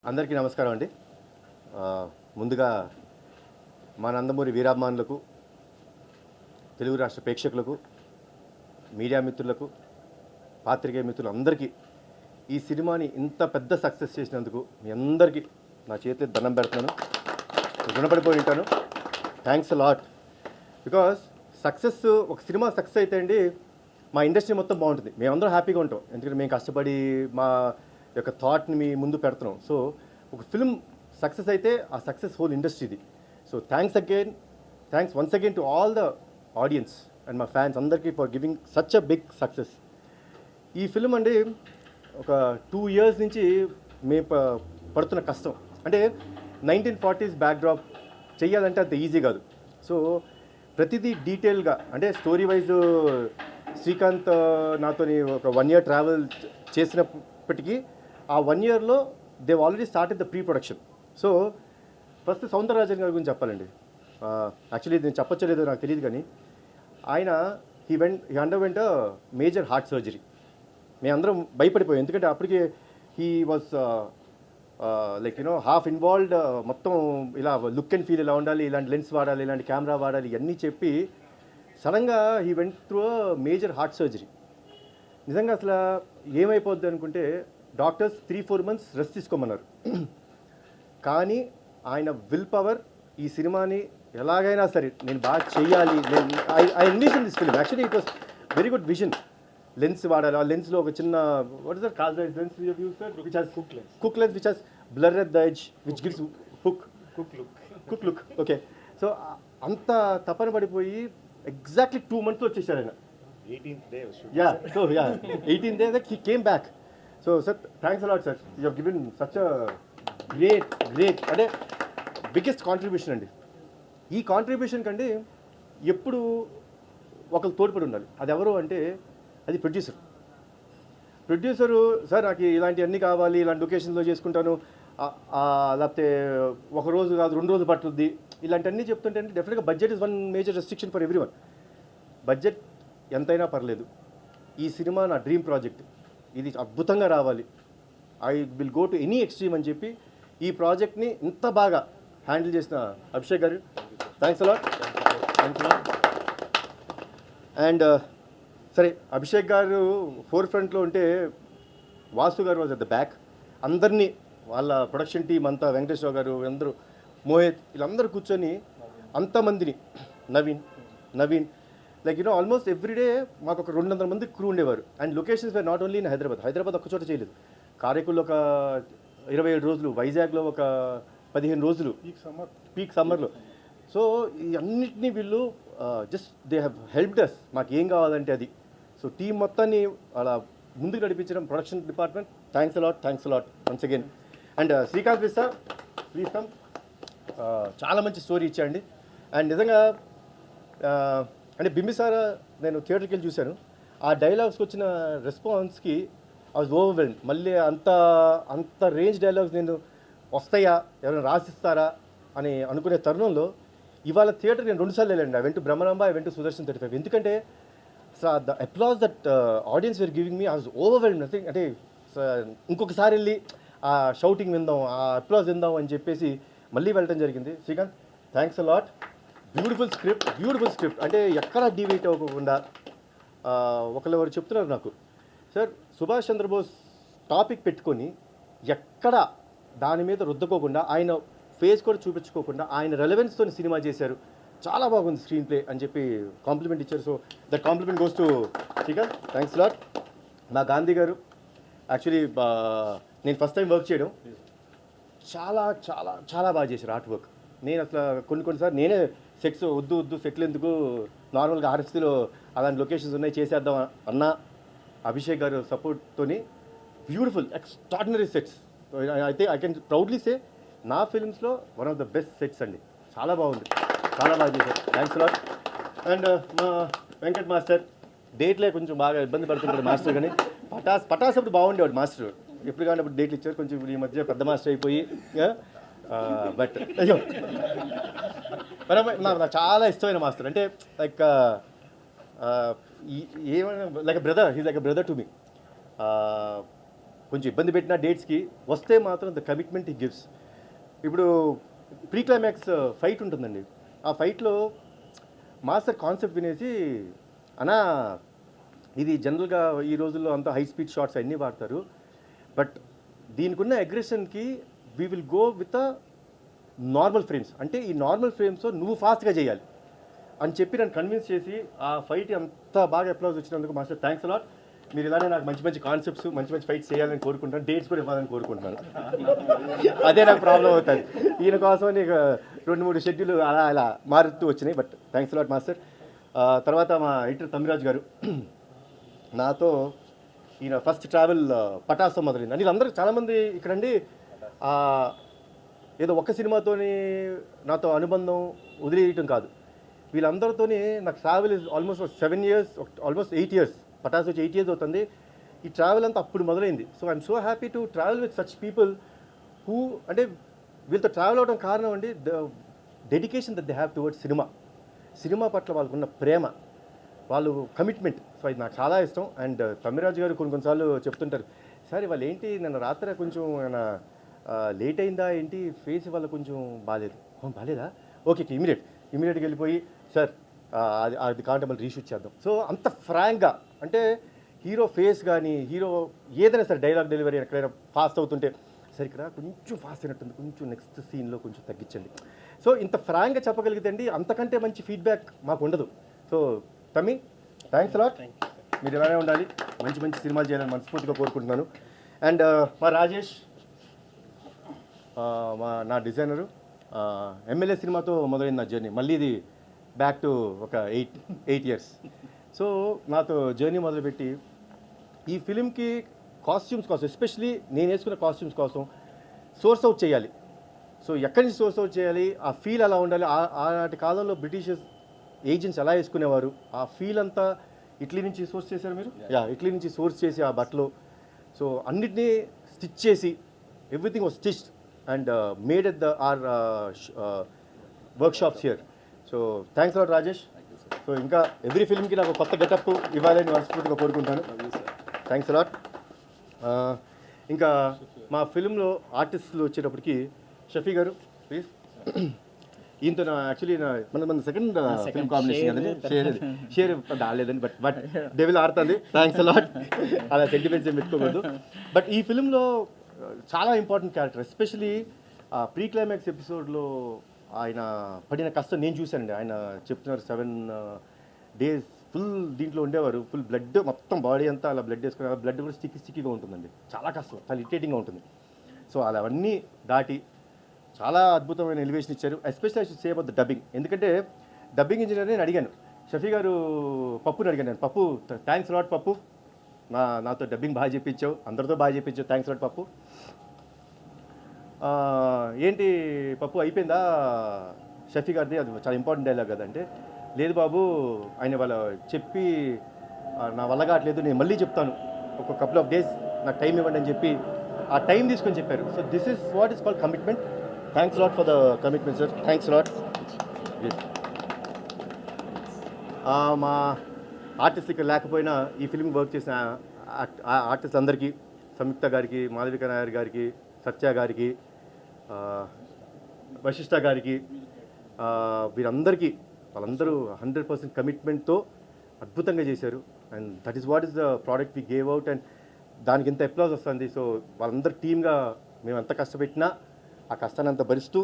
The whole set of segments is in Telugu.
అందరికీ నమస్కారం అండి. ముందుగా మా నందమూరి వీరాభిమానులకు, తెలుగు రాష్ట్ర ప్రేక్షకులకు, మీడియా మిత్రులకు, పాత్రికేయ మిత్రులు అందరికీ ఈ సినిమాని ఇంత పెద్ద సక్సెస్ చేసినందుకు మీ అందరికీ నా చేతిలో దండం పెడుతున్నాను. రుణపడిపోయి ఉంటాను. Thanks lot. బికాస్ సక్సెస్, ఒక సినిమా సక్సెస్ అయితే అండి మా ఇండస్ట్రీ మొత్తం బాగుంటుంది. మేమందరం హ్యాపీగా ఉంటాం. ఎందుకంటే మేము కష్టపడి మా యొక్క థాట్ని మీ ముందు పెడుతున్నాం. సో ఒక ఫిల్మ్ సక్సెస్ అయితే ఆ సక్సెస్ హోల్ ఇండస్ట్రీది. So thanks once again to all the audience and మా ఫ్యాన్స్ అందరికీ for giving such a big success. ఈ ఫిల్మ్ అండి ఒక 2 years నుంచి మేము పడుతున్న కష్టం. అంటే 1940s బ్యాక్డ్రాప్ చెయ్యాలంటే అంత ఈజీ కాదు. సో ప్రతిదీ డీటెయిల్గా, అంటే స్టోరీ వైజ్ శ్రీకాంత్ నాతోని ఒక 1 year ట్రావెల్ చేసినప్పటికీ ఆ 1 yearలో they already started the pre production. So first Soundararajan గారి గురించి చెప్పాలండి. యాక్చువల్లీ నేను చెప్పచ్చలేదో నాకు తెలియదు, కానీ ఆయన he underwent major heart surgery. మేమందరం భయపడిపోయాం, ఎందుకంటే అప్పటికే he was like half involved. మొత్తం ఇలా లుక్ అండ్ ఫీల్ ఇలా ఉండాలి, ఇలాంటి లెన్స్ వాడాలి, ఇలాంటి కెమెరా వాడాలి, ఇవన్నీ చెప్పి సడన్గా he went through major heart surgery. నిజంగా అసలు ఏమైపోద్ది అనుకుంటే డాక్టర్స్ 3-4 months రెస్ట్ తీసుకోమన్నారు. కానీ ఆయన విల్ పవర్ ఈ సినిమాని ఎలాగైనా సరే నేను బాగా చెయ్యాలి. I envision this film. Actually it was very good vision. Lens వాడాలి, ఆ లెన్స్లో ఒక చిన్న what is that call lens cook lens which has blur at the edge which gives cook look. Okay, so అంత తపన పడిపోయి ఎగ్జాక్ట్లీ 2 months వచ్చేసారు ఆయన. 18th day. Yeah, so yeah, 18th day that he came back. So sir, thanks a lot sir. You have given such a great అంటే బిగ్గెస్ట్ కాంట్రిబ్యూషన్ అండి. ఈ కాంట్రిబ్యూషన్ కంటే ఎప్పుడు ఒకరు తోడ్పడి ఉండాలి. అది ఎవరు అంటే అది ప్రొడ్యూసరు. సార్ నాకు ఇలాంటివన్నీ కావాలి, ఇలాంటి లొకేషన్లో చేసుకుంటాను, లేకపోతే ఒక రోజు కాదు 2 రోజులు పట్టుద్ది, ఇలాంటివన్నీ చెప్తుంటే అంటే డెఫినెట్గా budget is one major restriction for everyone. Budget ఎంతైనా పర్లేదు. ఈ సినిమా నా డ్రీమ్ ప్రాజెక్ట్, ఇది అద్భుతంగా రావాలి, I will go to any extreme అని చెప్పి ఈ ప్రాజెక్ట్ని ఇంత బాగా హ్యాండిల్ చేసిన అభిషేక్ గారు, థ్యాంక్స్ అలాట్. అండ్ సరే, అభిషేక్ గారు ఫోర్ ఫ్రంట్లో ఉంటే వాసు గారు వాజ్ అట్ ద బ్యాక్. అందరినీ వాళ్ళ ప్రొడక్షన్ టీం అంతా, వెంకటేశ్వర గారు అందరూ, మోహిత్, వీళ్ళందరూ కూర్చొని అంతమందిని, నవీన్ లైక్ ఆల్మోస్ట్ ఎవ్రీడే మాకు ఒక 200 మంది క్రూ ఉండేవారు. And locations were not only in Hyderabad ఒక్క చోట చేయలేదు. కారైకుల్లో ఒక 27 రోజులు, వైజాగ్లో ఒక 15 రోజులు పీక్ సమ్మర్లో. సో ఈ అన్నిటినీ వీళ్ళు just they have helped us, మాకు ఏం కావాలంటే అది. సో టీం మొత్తాన్ని అలా ముందుకు నడిపించడం production department, thanks a lot once again. And Srikanth Vista, please come. చాలా మంచి స్టోరీ ఇచ్చాండి. అండ్ నిజంగా అంటే బింబిసార నేను థియేటర్కి వెళ్ళి చూశాను. ఆ డైలాగ్స్కి వచ్చిన రెస్పాన్స్కి ఐ వాజ్ ఓవర్వెల్మ్డ్. మళ్ళీ అంత రేంజ్ డైలాగ్స్ నేను వస్తాయా, ఎవరైనా రాసిస్తారా అని అనుకునే తరుణంలో ఇవాళ థియేటర్ నేను 2 సార్లు వెళ్ళండి. I went to Brahmaramba, I went to Sudarshan 35. ఎందుకంటే the applause that audience were giving me, I was overwhelmed. అంటే ఇంకొకసారి వెళ్ళి ఆ షౌటింగ్ విందాం, ఆ అప్లాజ్ విందాం అని చెప్పేసి మళ్ళీ వెళ్ళడం జరిగింది. Srikanth, thanks a lot. Beautiful script అంటే ఎక్కడా డివేట్ అవ్వకుండా. ఒకరు చెప్తున్నారు నాకు, సార్ సుభాష్ చంద్రబోస్ టాపిక్ పెట్టుకొని ఎక్కడ దాని మీద రుద్దకోకుండా, ఆయన ఫేస్ కూడా చూపించుకోకుండా ఆయన రెలవెన్స్తో సినిమా చేశారు, చాలా బాగుంది స్క్రీన్ ప్లే అని చెప్పి కాంప్లిమెంట్ ఇచ్చారు. So that complement goes to Srikanth, thanks lot. మా గాంధీ గారు, యాక్చువల్లీ నేను ఫస్ట్ టైం వర్క్ చేయడం, చాలా చాలా చాలా బాగా చేశారు ఆర్ట్ వర్క్. నేను అసలు కొన్నిసార్లు నేనే సెట్స్ వద్దు సెట్లు ఎందుకు, నార్మల్గా ఆర్ఎఫ్సీలో అలాంటి లొకేషన్స్ ఉన్నాయి చేసేద్దాం అన్నా, అభిషేక్ గారు సపోర్ట్తోని బ్యూటిఫుల్ ఎక్స్ట్రాడినరీ సెట్స్. అయితే ఐ కెన్ ప్రౌడ్లీ సే నా ఫిల్మ్స్లో one of the best sets అండి. చాలా బాగుంది, చాలా బాగా చేశారు, థ్యాంక్స్ లాట్. అండ్ మా వెంకట్ మాస్టర్ డేట్లే కొంచెం బాగా ఇబ్బంది పడుతుంటాడు మాస్టర్, కానీ పటాస్ అప్పుడు బాగుండేవాడు మాస్టర్. ఎప్పుడు కానీ అప్పుడు డేట్లు ఇచ్చారు, కొంచెం ఇప్పుడు ఈ మధ్య పెద్ద మాస్టర్ అయిపోయి. బట్ అయ్యో నాకు చాలా ఇష్టమైన మాస్టర్. అంటే లైక్ ఏమైనా like brother, he's like brother to me. కొంచెం ఇబ్బంది పెట్టిన డేట్స్కి వస్తే మాత్రం ద కమిట్మెంట్ ఈ గివ్స్. ఇప్పుడు ప్రీ క్లైమాక్స్ ఫైట్ ఉంటుందండి. ఆ ఫైట్లో మాస్టర్ కాన్సెప్ట్ వినేసి అనా ఇది జనరల్గా ఈ రోజుల్లో అంతా హై స్పీడ్ షాట్స్ అన్నీ వాడతారు, బట్ దీనికి ఉన్న అగ్రెషన్కి we will go with a normal frames, అంటే ఈ నార్మల్ ఫ్రేమ్స్ నువ్వు ఫాస్ట్గా చేయాలి అని చెప్పి నన్ను కన్విన్స్ చేసి ఆ ఫైట్ అంత బాగా అప్లాజ్ వచ్చినందుకు మాస్టర్ థ్యాంక్స్ అలాట్. మీరు ఇలానే నాకు మంచి మంచి కాన్సెప్ట్స్ మంచి మంచి ఫైట్స్ చేయాలని కోరుకుంటాను, డేట్స్ కూడా ఇవ్వాలని కోరుకుంటున్నాను. అదే నాకు ప్రాబ్లం అవుతుంది. ఈయన కోసం నీకు 2-3 షెడ్యూల్ అలా అలా మారుతూ వచ్చినాయి, బట్ థ్యాంక్స్ అలాట్ మాస్టర్. తర్వాత మా ఎడిటర్ తమ్మిరాజు గారు నాతో ఈయన ఫస్ట్ ట్రావెల్ పటాస్తో మొదలైంది. అని వీళ్ళందరూ చాలామంది ఇక్కడండి ఏదో ఒక్క సినిమాతోని నాతో అనుబంధం వదిలేయటం కాదు, వీళ్ళందరితోని నాకు travel is almost 7 years, almost 8 years. Patas వచ్చి 8 years అవుతుంది. ఈ ట్రావెల్ అంతా అప్పుడు మొదలైంది. So I'm so happy to travel with such people who, అంటే వీళ్ళతో ట్రావెల్ అవడం కారణం అండి the dedication that they have towards cinema పట్ల వాళ్ళకున్న ప్రేమ, వాళ్ళు కమిట్మెంట్. సో ఇది నాకు చాలా ఇష్టం. అండ్ తమ్మిరాజు గారు కొన్నిసార్లు చెప్తుంటారు, సార్ వాళ్ళు ఏంటి నన్ను రాత్రి కొంచెం లేట్ అయిందా ఏంటి, ఫేస్ వల్ల కొంచెం బాగాలేదు. బాగాలేదా, ఓకే ఇమీడియట్గా వెళ్ళిపోయి సార్ అది కాంటే మళ్ళీ రీషూట్ చేద్దాం. సో అంత ఫ్రాంక్గా, అంటే హీరో ఫేస్ కానీ హీరో ఏదైనా సరే డైలాగ్ డెలివరీ ఎక్కడైనా ఫాస్ట్ అవుతుంటే సరే ఇక్కడ కొంచెం ఫాస్ట్ అయినట్టుంది, కొంచెం నెక్స్ట్ సీన్లో కొంచెం తగ్గించండి. సో ఇంత ఫ్రాంక్గా చెప్పగలిగితే అండి అంతకంటే మంచి ఫీడ్బ్యాక్ మాకు ఉండదు. సో తమ్మి థ్యాంక్స్ అలాట్, మీరు ఇలానే ఉండాలి, మంచి మంచి సినిమాలు చేయాలని మనస్ఫూర్తిగా కోరుకుంటున్నాను. అండ్ మా రాజేష్ నా డిజైనరు, ఎమ్మెల్యే సినిమాతో మొదలైంది నా జర్నీ, మళ్ళీ ఇది బ్యాక్ టు ఒక 8 years. సో నాతో జర్నీ మొదలుపెట్టి ఈ ఫిలింకి కాస్ట్యూమ్స్ కోసం, ఎస్పెషలీ నేను వేసుకున్న కాస్ట్యూమ్స్ కోసం సోర్స్ అవుట్ చేయాలి. సో ఎక్కడి నుంచి సోర్స్ అవుట్ చేయాలి, ఆ ఫీల్ అలా ఉండాలి. ఆనాటి కాలంలో బ్రిటిషర్స్ ఏజెంట్స్ ఎలా వేసుకునేవారు, ఆ ఫీల్ అంతా ఇటలీ నుంచి సోర్స్ చేశారు మీరు, ఇటలీ నుంచి సోర్స్ చేసి ఆ బట్టలు, సో అన్నిటినీ స్టిచ్ చేసి everything was stitched and made at our workshops here. So thanks a lot Rajesh. So ఇంకా ఎవ్రీ ఫిల్మ్కి నాకు కొత్త గెటప్ ఇవ్వాలని మనస్ఫూర్తిగా కోరుకుంటాను. Thanks a lot. ఇంకా మా ఫిల్మ్లో ఆర్టిస్టులు వచ్చేటప్పటికి షఫీ గారు ప్లీజ్. ఈయనతో యాక్చువల్లీ మన సెకండ్ ఫిల్మ్ కాంబినేషన్ కదండి, షేర్ ఆడలేదండి, బట్ డెవిల్ ఆడుతుంది. Thanks a lot. అలా సెంటిమెంట్స్ ఏం పెట్టుకోకూడదు. బట్ ఈ ఫిల్మ్లో చాలా important character, especially pre climax ఎపిసోడ్లో ఆయన పడిన కష్టం నేను చూశానండి. ఆయన చెప్తున్నారు 7 days ఫుల్ దీంట్లో ఉండేవారు, ఫుల్ బ్లడ్ మొత్తం బాడీ అంతా అలా బ్లడ్ వేసుకుని, బ్లడ్ కూడా స్టిక్కీగా ఉంటుందండి, చాలా కష్టం, చాలా ఇరిటేటింగ్గా ఉంటుంది. సో అలా అవన్నీ దాటి చాలా అద్భుతమైన ఎలివేషన్ ఇచ్చారు. Especially I should say about the dubbing, ఎందుకంటే డబ్బింగ్ ఇంజనీర్ నేను అడిగాను, షఫీ గారు పప్పుని అడిగాను నేను, పప్పు థ్యాంక్స్ అలాట్ పప్పు, నాతో డబ్బింగ్ బాగా చెప్పించావు, అందరితో బాగా చెప్పించావు, థ్యాంక్స్ అలాట్ పప్పు. ఏంటి పప్పు అయిపోయిందా షఫీ గారిది, అది చాలా ఇంపార్టెంట్ డైలాగ్ కదంటే, లేదు బాబు ఆయన వాళ్ళ చెప్పి నా వల్ల కావట్లేదు, నేను మళ్ళీ చెప్తాను, ఒక couple of days నాకు టైం ఇవ్వండి అని చెప్పి ఆ టైం తీసుకొని చెప్పారు. So this is what is called commitment. Thanks lot for the commitment sir, thanks lot. మా ఆర్టిస్ట్ ఇక్కడ లేకపోయినా ఈ ఫిల్మ్ వర్క్ చేసిన ఆర్టిస్ట్ అందరికీ, సంయుక్త గారికి, మాధవిక నాయర్ గారికి, సత్య గారికి, వశిష్ఠ గారికి, వీరందరికీ, వాళ్ళందరూ 100% కమిట్మెంట్తో అద్భుతంగా చేశారు. And that is what is the product we gave out, and దానికి ఎంత అప్లాజ్ వస్తుంది. సో వాళ్ళందరూ టీమ్గా మేము ఎంత కష్టపెట్టినా ఆ కష్టాన్ని అంత భరిస్తూ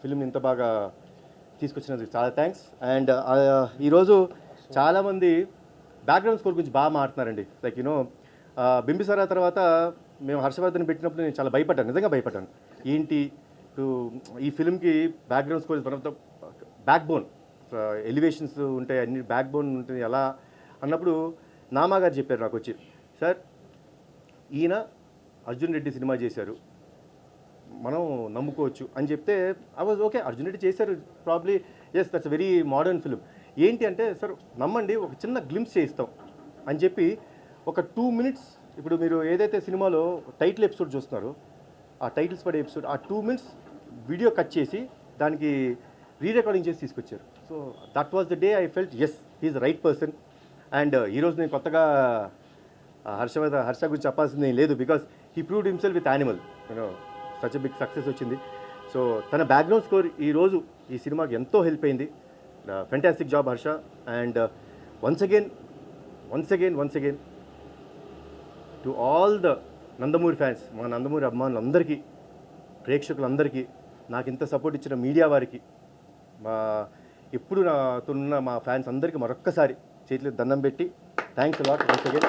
ఫిల్మ్ ఇంత బాగా తీసుకొచ్చినందుకు చాలా థ్యాంక్స్. అండ్ ఈరోజు చాలామంది బ్యాక్గ్రౌండ్ స్కోర్ గురించి బాగా మాట్లాడుతున్నారండి. లైక్ యూనో బింబిసారా తర్వాత మేము హర్షవర్ధన్ పెట్టినప్పుడు నేను చాలా భయపడ్డాను, నిజంగా భయపడ్డాను. ఏంటి ఈ ఫిల్మ్కి background score is one of the backbone, elevations ఉంటాయి, అన్ని బ్యాక్ బోన్ ఉంటుంది ఎలా అన్నప్పుడు నామా గారు చెప్పారు నాకు వచ్చి, సార్ ఈయన అర్జున్ రెడ్డి సినిమా చేశారు, మనం నమ్ముకోవచ్చు అని చెప్తే I was okay, Arjun Reddy చేశారు probably, yes that's very modern film. ఏంటి అంటే సార్ నమ్మండి, ఒక చిన్న గ్లింప్స్ చేయిస్తాం అని చెప్పి ఒక 2 minutes, ఇప్పుడు మీరు ఏదైతే సినిమాలో టైటిల్ ఎపిసోడ్ చూస్తున్నారో ఆ టైటిల్స్ పడే ఎపిసోడ్, ఆ 2 minutes వీడియో కట్ చేసి దానికి రీరికార్డింగ్ చేసి తీసుకొచ్చారు. So that was the day I felt as he is the right person. And ఈరోజు నేను కొత్తగా హర్ష గురించి చెప్పాల్సింది లేదు, because he proved himself with Animal you know such big success వచ్చింది. సో తన బ్యాక్గ్రౌండ్ స్కోర్ ఈరోజు ఈ సినిమాకి ఎంతో హెల్ప్ అయింది. Fantastic job Harsha. And once again to all the Nandamuri fans, మా నందమూరి అభిమానులందరికీ, ప్రేక్షకులందరికీ, నాకు ఇంత సపోర్ట్ ఇచ్చిన మీడియా వారికి, మా ఎప్పుడు నాతో ఉన్న మా ఫ్యాన్స్ అందరికీ మరొక్కసారి చేతులు దండం పెట్టి థ్యాంక్స్ అలాట్ వన్స్ అగైన్.